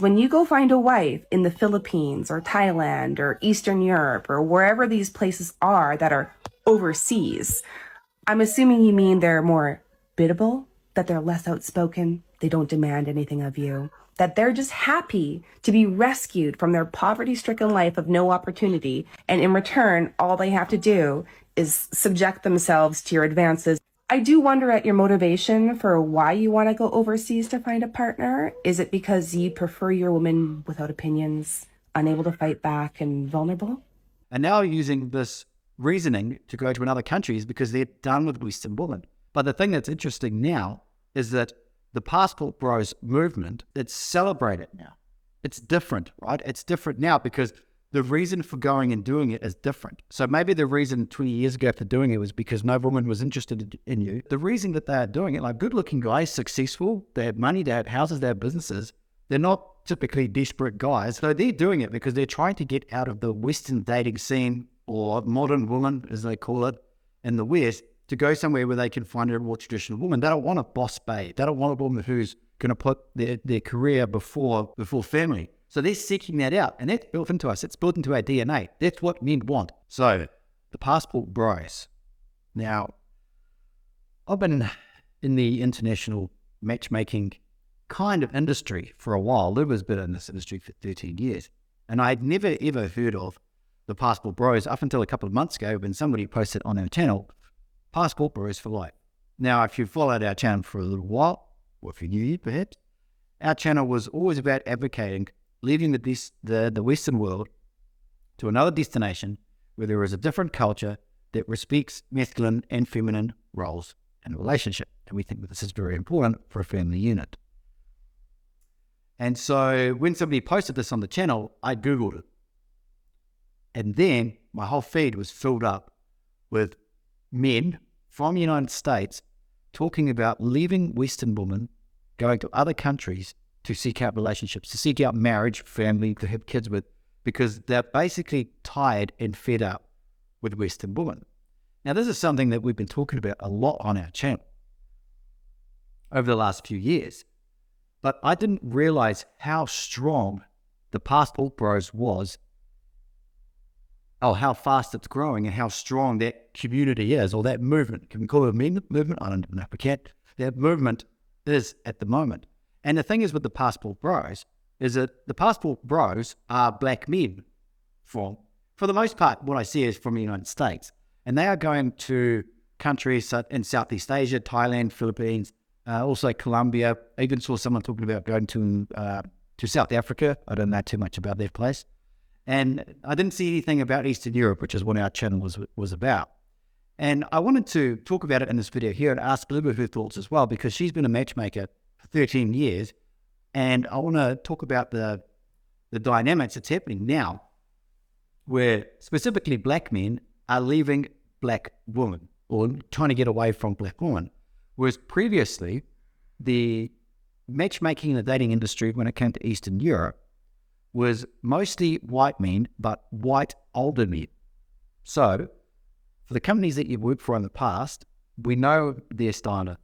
When you go find a wife in the Philippines or Thailand or Eastern Europe or wherever these places are that are overseas, I'm assuming you mean they're more biddable, that they're less outspoken, they don't demand anything of you, that they're just happy to be rescued from their poverty-stricken life of no opportunity, and in return, all they have to do is subject themselves to your advances. I do wonder at your motivation for why you want to go overseas to find a partner. Is it because you prefer your woman without opinions, unable to fight back, and vulnerable? And now using this reasoning to go to another country is because they're done with Western women. But the thing that's interesting now is that the passport bros movement, it's celebrated now. It's different, right? It's different now because the reason for going and doing it is different. So maybe the reason 20 years ago for doing it was because no woman was interested in you. The reason that they are doing it, like good-looking guys, successful, they have money, they have houses, they have businesses. They're not typically desperate guys. So they're doing it because they're trying to get out of the Western dating scene, or modern woman, as they call it, in the West, to go somewhere where they can find a more traditional woman. They don't want a boss babe. They don't want a woman who's going to put their career before family. So they're seeking that out, and that's built into us. It's built into our DNA. That's what men want. So the passport bros. Now, I've been in the international matchmaking kind of industry for a while. Luba's been in this industry for 13 years, and I'd never ever heard of the passport bros up until a couple of months ago when somebody posted on our channel, passport bros for life. Now, if you followed our channel for a little while, or if you're new here perhaps, our channel was always about advocating leaving the Western world to another destination where there is a different culture that respects masculine and feminine roles in a relationship. And we think that this is very important for a family unit. And so when somebody posted this on the channel, I Googled it. And then my whole feed was filled up with men from the United States talking about leaving Western women, going to other countries to seek out relationships, to seek out marriage, family, to have kids with, because they're basically tired and fed up with Western women. Now, this is something that we've been talking about a lot on our channel over the last few years, but I didn't realize how strong the passport bros was, how fast it's growing and how strong that community is, or that movement. Can we call it a movement? I don't know if we can. That movement is at the moment. And the thing is with the passport bros is that the passport bros are black men for the most part, what I see is from the United States. And they are going to countries in Southeast Asia, Thailand, Philippines, also Colombia. I even saw someone talking about going to South Africa. I don't know too much about that place. And I didn't see anything about Eastern Europe, which is what our channel was about. And I wanted to talk about it in this video here and ask Luba her thoughts as well, because she's been a matchmaker for 13 years. And I want to talk about the dynamics that's happening now, where specifically black men are leaving black women or trying to get away from black women. Whereas previously, the matchmaking in the dating industry when it came to Eastern Europe was mostly white men, but white older men. So for the companies that you've worked for in the past, we know their style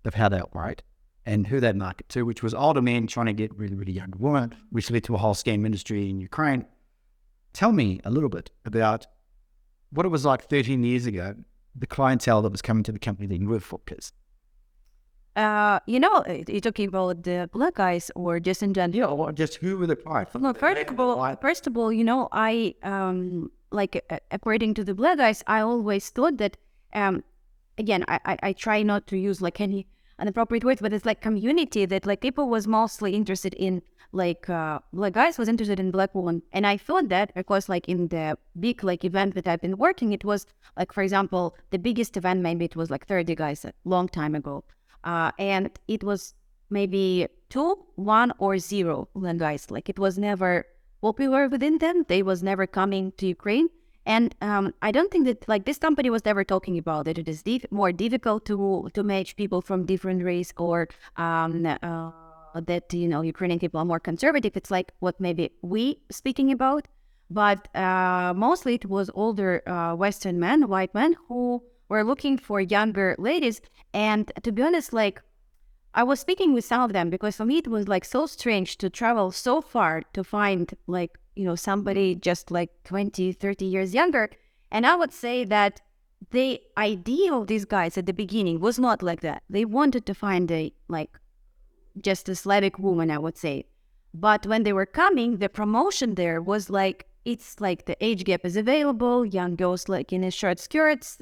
of how they operate and who they market to, which was older men trying to get really, really young women, which led to a whole scam industry in Ukraine. Tell me a little bit about what it was like 13 years ago, the clientele that was coming to the company that you worked for, kids. You're talking about the black guys or just in general? Yeah, or just who were the clients? No, first of all, I, according to the black guys, I always thought that, again, I try not to use like any inappropriate words, but it's like community that like people was mostly interested in black guys was interested in black women. And I thought that because like in the big like event that I've been working, it was like, for example, the biggest event, maybe it was like 30 guys a long time ago. And it was maybe 2, 1 or 0 black guys. Like it was never popular within them. They was never coming to Ukraine. And I don't think that like this company was never talking about it. It is more difficult to match people from different race or that, Ukrainian people are more conservative. It's like what maybe we speaking about. But mostly it was older Western men, white men who were looking for younger ladies. And to be honest, like I was speaking with some of them because for me it was like so strange to travel so far to find like, somebody just like 20, 30 years younger. And I would say that the idea of these guys at the beginning was not like that. They wanted to find just a Slavic woman, I would say. But when they were coming, the promotion there was like, it's like the age gap is available, young girls like in short skirts,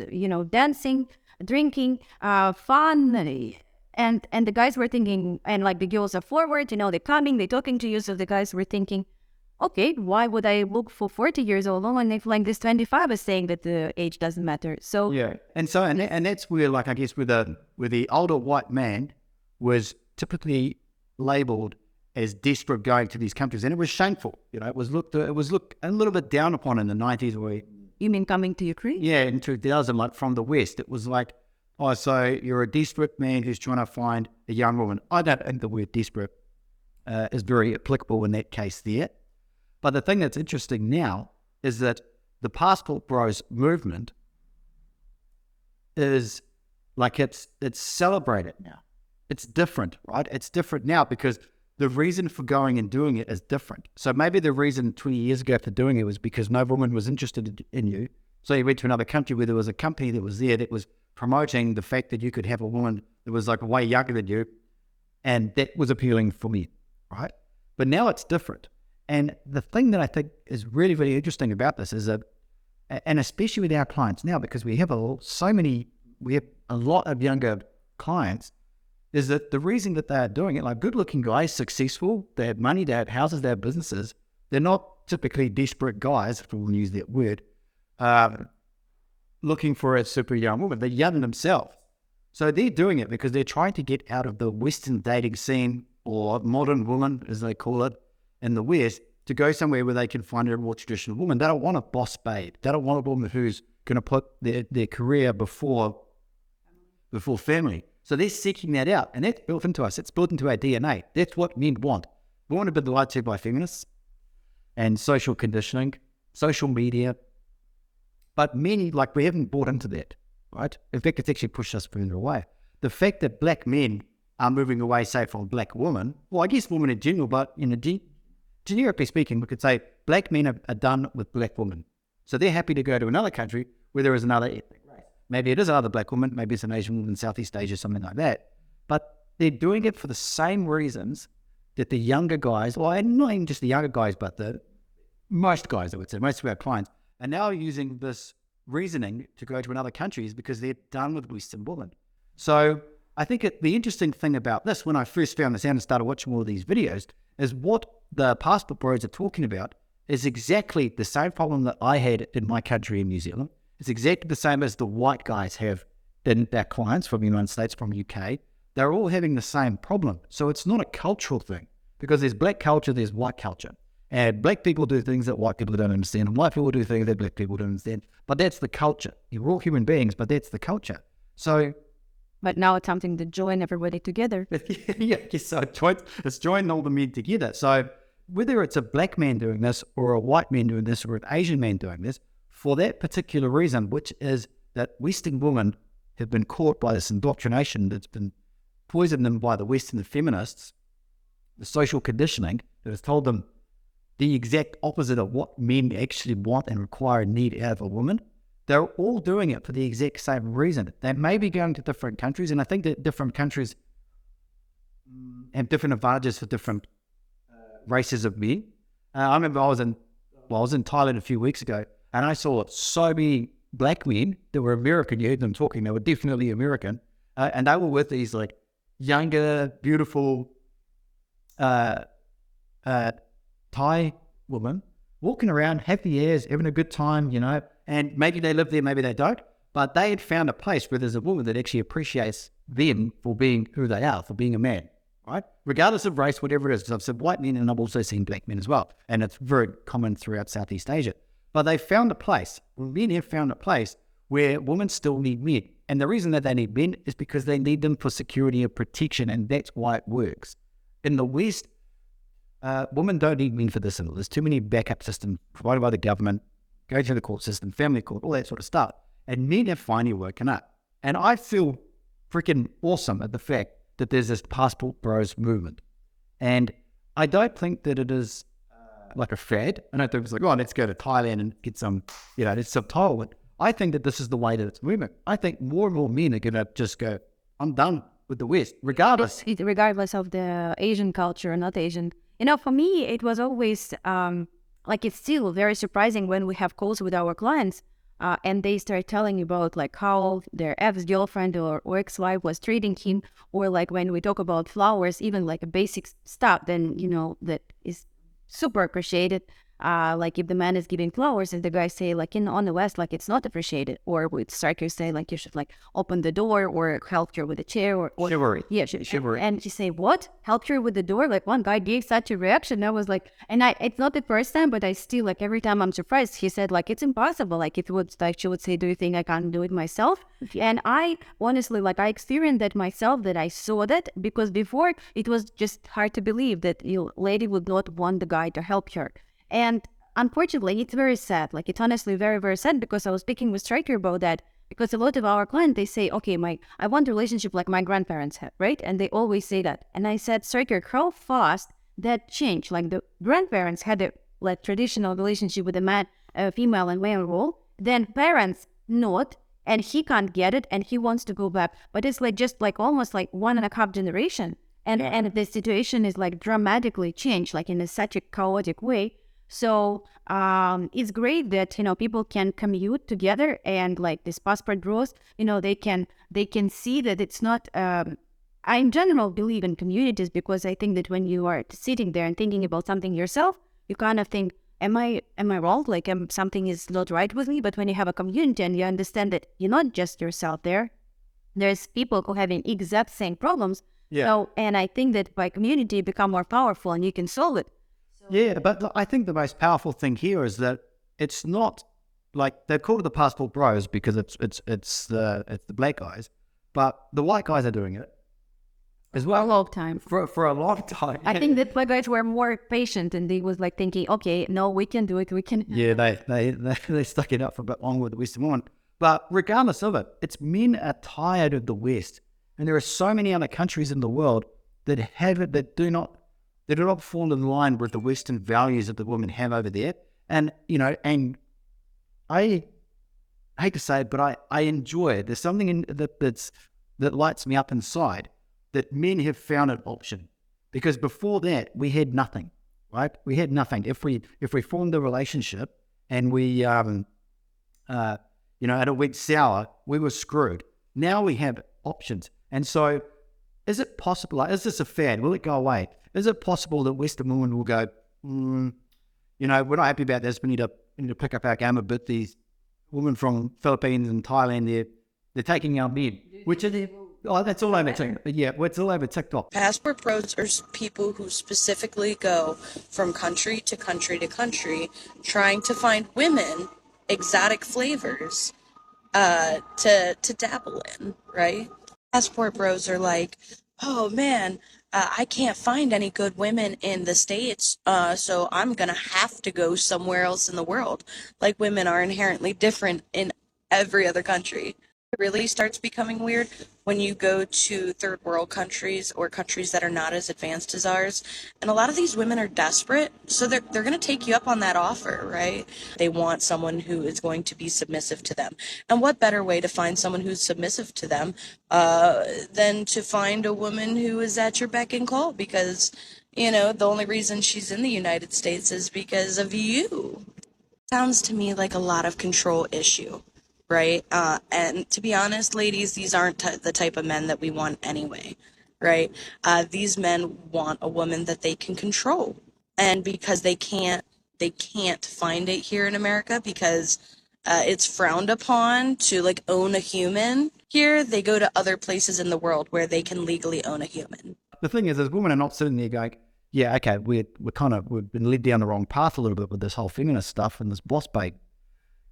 dancing, drinking, fun. And the guys were thinking, and like the girls are forward, they're coming, they're talking to you. So the guys were thinking, okay, why would I look for 40 years old only if like this 25 is saying that the age doesn't matter? So yeah, and that's where, like, I guess with the older white man was typically labelled as desperate going to these countries, and it was shameful. It was looked a little bit down upon in the 90s. Where, you mean coming to Ukraine? yeah, in 2000, like from the West, it was like, oh, so you're a desperate man who's trying to find a young woman. I don't think the word desperate is very applicable in that case there. But the thing that's interesting now is that the passport bros movement is like it's celebrated now. It's different, right? It's different now because the reason for going and doing it is different. So maybe the reason 20 years ago for doing it was because no woman was interested in you. So you went to another country where there was a company that was there that was promoting the fact that you could have a woman that was like way younger than you. And that was appealing for me, right? But now it's different. And the thing that I think is really, really interesting about this is that, and especially with our clients now, because we have a lot of younger clients, is that the reason that they are doing it, like good-looking guys, successful, they have money, they have houses, they have businesses, they're not typically desperate guys, if we'll use that word, looking for a super young woman. They're young themselves. So they're doing it because they're trying to get out of the Western dating scene, or modern woman, as they call it, in the West, to go somewhere where they can find a more traditional woman. They don't want a boss babe. They don't want a woman who's going to put their career before family. So they're seeking that out, and that's built into us. It's built into our DNA. That's what men want. We want to be lied to by feminists and social conditioning, social media. But many, like, we haven't bought into that, right? In fact, it's actually pushed us further away. The fact that black men are moving away, say, from black women, well, I guess women in general, but generically speaking, we could say black men are done with black women. So they're happy to go to another country where there is another ethnic race. Maybe it is another black woman, maybe it's an Asian woman in Southeast Asia, something like that. But they're doing it for the same reasons that the younger guys, or not even just the younger guys, but most guys, I would say, most of our clients, are now using this reasoning to go to another country is because they're done with Western women. So I think the interesting thing about this, when I first found this out and started watching all of these videos, is what the passport bros are talking about is exactly the same problem that I had in my country in New Zealand. It's exactly the same as the white guys have in their clients from the United States, from UK. They're all having the same problem. So it's not a cultural thing, because there's black culture, there's white culture. And black people do things that white people don't understand, and white people do things that black people don't understand. But that's the culture. You're all human beings, but that's the culture. So... But now it's something to join everybody together. So it's joining all the men together. So whether it's a black man doing this, or a white man doing this, or an Asian man doing this, for that particular reason, which is that Western women have been caught by this indoctrination that's been poisoned them by the Western feminists, the social conditioning that has told them the exact opposite of what men actually want and require and need out of a woman. They're all doing it for the exact same reason. They may be going to different countries, and I think that different countries have different advantages for different races of men. I remember I was in Thailand a few weeks ago, and I saw so many black men that were American. You heard them talking; they were definitely American, and they were with these like younger, beautiful Thai women walking around, happy as, having a good time, and maybe they live there, maybe they don't, but they had found a place where there's a woman that actually appreciates them for being who they are, for being a man, right? Regardless of race, whatever it is. I've said white men, and I've also seen black men as well, and it's very common throughout Southeast Asia. But they found a place, men have found a place where women still need men. And the reason that they need men is because they need them for security and protection, and that's why it works. In the West, women don't need men for this. There's too many backup systems provided by the government, go to the court system, family court, all that sort of stuff. And men have finally woken up. And I feel freaking awesome at the fact that there's this passport bros movement. And I don't think that it is like a fad. I don't think it's like, oh, let's go to Thailand and get some, there's some Thailand. I think that this is the way that it's moving. I think more and more men are going to just go, I'm done with the West, regardless. Regardless of the Asian culture or not Asian. For me, it was always, it's still very surprising when we have calls with our clients and they start telling about like how their ex-girlfriend or ex-wife was treating him, or like when we talk about flowers, even like a basic stuff, then, that is super appreciated. Like if the man is giving flowers and the guy say like on the West, like it's not appreciated, or with strikers say like you should like open the door or help her with a chair or Chivalry. Yeah, chivalry. And she say, what? Help her with the door? Like one guy gave such a reaction. I was like, it's not the first time, but I still like every time I'm surprised. He said like it's impossible. Like it would like she would say, do you think I can't do it myself? And I honestly like I experienced that myself, that I saw that, because before it was just hard to believe that lady would not want the guy to help her. And unfortunately, it's very sad. Like, it's honestly very, very sad, because I was speaking with Stryker about that, because a lot of our clients, they say, okay, I want a relationship like my grandparents had, right? And they always say that. And I said, Stryker, how fast that changed? Like, the grandparents had a like traditional relationship with a man, female and male role. Then parents not, and he can't get it, and he wants to go back. But it's like just like almost like 1.5 generation. And the situation is like dramatically changed, like in such a chaotic way. So it's great that, people can commute together, and like this passport bros, they can see that it's not, I in general believe in communities, because I think that when you are sitting there and thinking about something yourself, you kind of think, am I wrong? Like something is not right with me. But when you have a community and you understand that you're not just yourself there's people who having exact same problems. Yeah. So, and I think that by community you become more powerful and you can solve it. Yeah, but I think the most powerful thing here is that it's not like they call it the passport bros because it's the black guys, but the white guys are doing it as well. For a long time. For a long time. I think that black guys were more patient, and they was like thinking, okay, no, we can do it. We can. Yeah, they stuck it up for a bit longer with the Western woman. But regardless of it, it's men are tired of the West, and there are so many other countries in the world that have it that do not fall in line with the Western values that the women have over there. And, and I hate to say it, but I enjoy it. There's something in that lights me up inside, that men have found an option. Because before that, we had nothing, right? We had nothing. If we formed a relationship and we, and it went sour, we were screwed. Now we have options. And so is it possible, like, is this a fad? Will it go away? Is it possible that Western women will go, we're not happy about this, we need to pick up our game a bit. These women from Philippines and Thailand, they're taking our men, which is, that's all over TikTok. Yeah, it's all over TikTok. Passport pros are people who specifically go from country to country to country, trying to find women, exotic flavors, to dabble in, right? Passport bros are like, oh man, I can't find any good women in the States, so I'm gonna have to go somewhere else in the world. Like, women are inherently different in every other country. It really starts becoming weird when you go to third world countries or countries that are not as advanced as ours. And a lot of these women are desperate, so they're going to take you up on that offer, right? They want someone who is going to be submissive to them. And what better way to find someone who's submissive to them than to find a woman who is at your beck and call? Because, the only reason she's in the United States is because of you. Sounds to me like a lot of control issue. Right? And to be honest, ladies, these aren't the type of men that we want anyway, right? These men want a woman that they can control. And because they can't find it here in America because it's frowned upon to like own a human here, they go to other places in the world where they can legally own a human. The thing is women are not sitting there going, yeah, okay, we've been led down the wrong path a little bit with this whole feminist stuff and this boss bait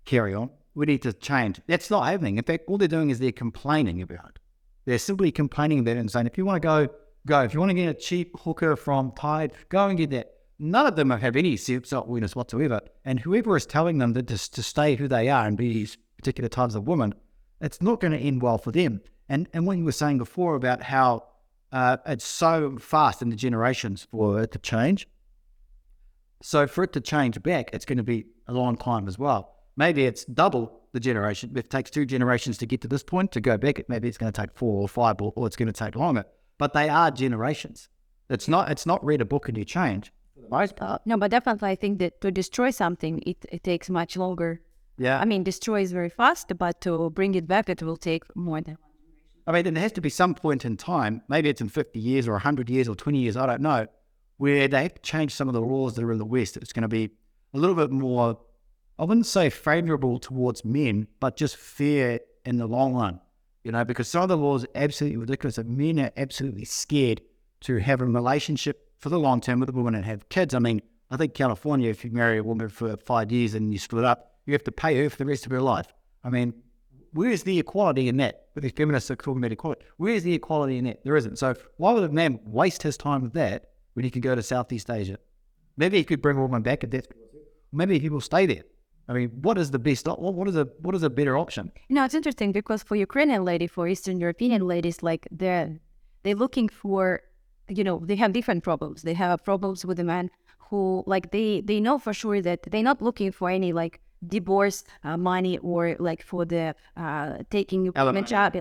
carry on. We need to change. That's not happening. In fact, all they're doing is they're complaining about it. They're simply complaining about it and saying, if you want to go. If you want to get a cheap hooker from Tide, go and get that. None of them have any self-awareness whatsoever. And whoever is telling them that to stay who they are and be these particular types of women, it's not going to end well for them. And what you were saying before about how it's so fast in the generations for it to change. So for it to change back, it's going to be a long time as well. Maybe it's double the generation. If it takes 2 generations to get to this point, to go back, maybe it's going to take 4 or 5, or it's going to take longer. But they are generations. It's not read a book and you change for the most part. No, but definitely I think that to destroy something, it takes much longer. Yeah. I mean, destroy is very fast, but to bring it back, it will take more than. I mean, there has to be some point in time, maybe it's in 50 years or 100 years or 20 years, I don't know, where they have to change some of the laws that are in the West. It's going to be a little bit more, I wouldn't say favorable towards men, but just fair in the long run, because some of the laws are absolutely ridiculous, and men are absolutely scared to have a relationship for the long term with a woman and have kids. I mean, I think California, if you marry a woman for 5 years and you split up, you have to pay her for the rest of her life. I mean, where's the equality in that? With the feminists are talking about equality. Where's the equality in that? There isn't. So why would a man waste his time with that when he can go to Southeast Asia? Maybe he could bring a woman back if that's, maybe he will stay there. I mean, what is the best? What is a better option? It's interesting because for Ukrainian lady, for Eastern European ladies, like they're looking for, they have different problems. They have problems with the man who, like, they know for sure that they're not looking for any like divorce money or like for the taking a job,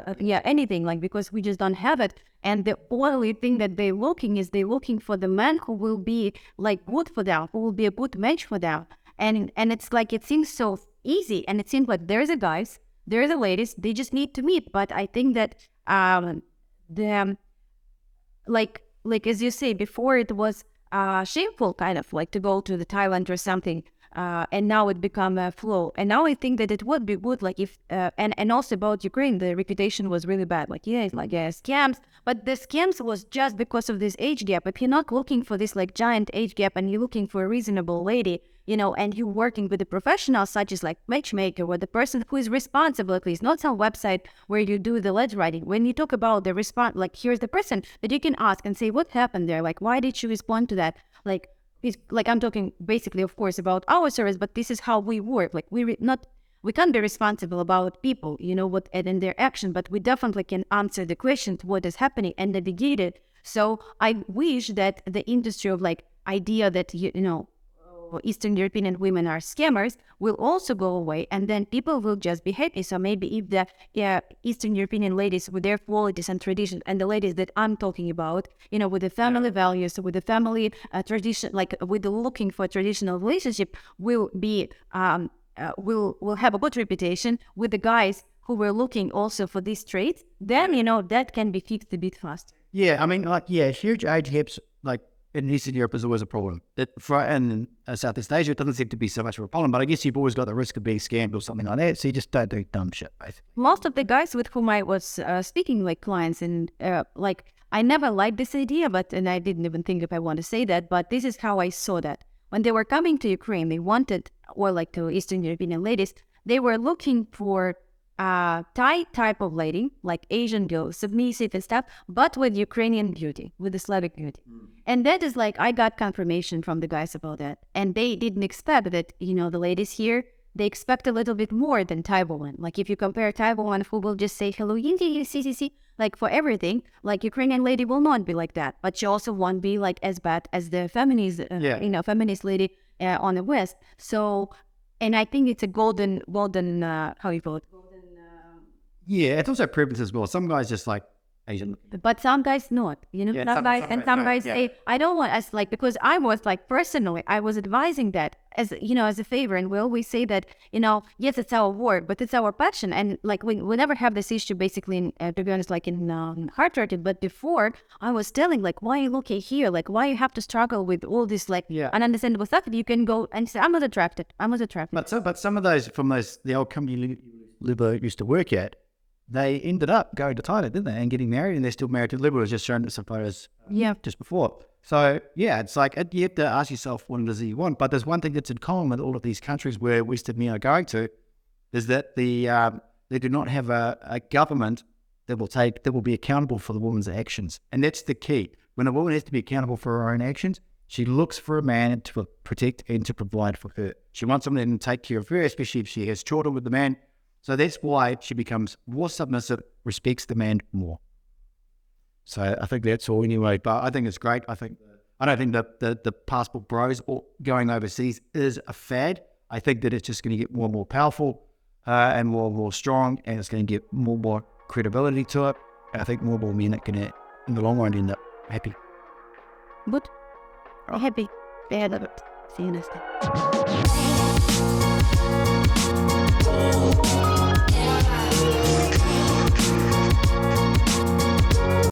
anything, like, because we just don't have it. And the only thing that they're looking for the man who will be like good for them, who will be a good match for them. And it's like, it seems so easy, and it seems like there's the guys, there's the ladies, they just need to meet. But I think that the like as you say before, it was shameful kind of like to go to the Thailand or something. And now it become a flow. And now I think that it would be good, like if, and also about Ukraine, the reputation was really bad. Like, scams, but the scams was just because of this age gap. If you're not looking for this like giant age gap and you're looking for a reasonable lady, and you're working with a professional such as like matchmaker, or the person who is responsible, at least not some website where you do the lead writing. When you talk about the response, like here's the person that you can ask and say, what happened there? Like, why did you respond to that? Like, I'm talking basically, of course, about our service, but this is how we work. Like we can't be responsible about people, what and in their action, but we definitely can answer the question to what is happening and navigate it. So I wish that the industry of like idea that Eastern European women are scammers will also go away, and then people will just be happy. So maybe if the Eastern European ladies with their qualities and traditions, and the ladies that I'm talking about, with the family values, with the family tradition, like with the looking for a traditional relationship, will be will have a good reputation with the guys who were looking also for these traits. Then that can be fixed a bit faster. Yeah, I mean, huge age gaps, like in Eastern Europe, is always a problem. In Southeast Asia, it doesn't seem to be so much of a problem, but I guess you've always got the risk of being scammed or something like that, so you just don't do dumb shit, basically. Most of the guys with whom I was speaking, like clients, and I never liked this idea, and I didn't even think if I want to say that, but this is how I saw that. When they were coming to Ukraine, they wanted, or like to Eastern European ladies, they were looking for Thai type of lady, like Asian girl, submissive and stuff, but with Ukrainian beauty, with the Slavic beauty. And that is like, I got confirmation from the guys about that. And they didn't expect that, the ladies here, they expect a little bit more than Thai woman. Like if you compare Thai woman who will just say, hello, yinti, see, like for everything, like Ukrainian lady will not be like that. But she also won't be like as bad as the feminist, feminist lady on the West. So, and I think it's a golden, how you call it? Yeah, it's also preference as well. Some guys just like Asian. But some guys not, some guys say, I don't want us, like, because I was like, personally, I was advising that as, as a favor. And we always say that, yes, it's our work, but it's our passion. And like, we never have this issue basically, to be honest, like in heart rated. But before I was telling, like, why you look here? Like, why you have to struggle with all this, like, ununderstandable stuff? You can go and say, I'm not attracted. But some of those from the old company Luba used to work at, they ended up going to Thailand, didn't they, and getting married, and they're still married to Luba. Was just showing us some photos just before. So, it's like you have to ask yourself what it is that you want. But there's one thing that's in common with all of these countries where Western men are going to, is that they do not have a government that will be accountable for the woman's actions. And that's the key. When a woman has to be accountable for her own actions, she looks for a man to protect and to provide for her. She wants someone to take care of her, especially if she has children with the man. So that's why she becomes more submissive, respects the man more. So I think that's all anyway. But I think it's great. I don't think that the passport bros or going overseas is a fad. I think that it's just going to get more and more powerful and more and more strong, and it's going to get more and more credibility to it. And I think more and more men are going to, in the long run, end up happy. Good. Happy. Yeah, see you next time.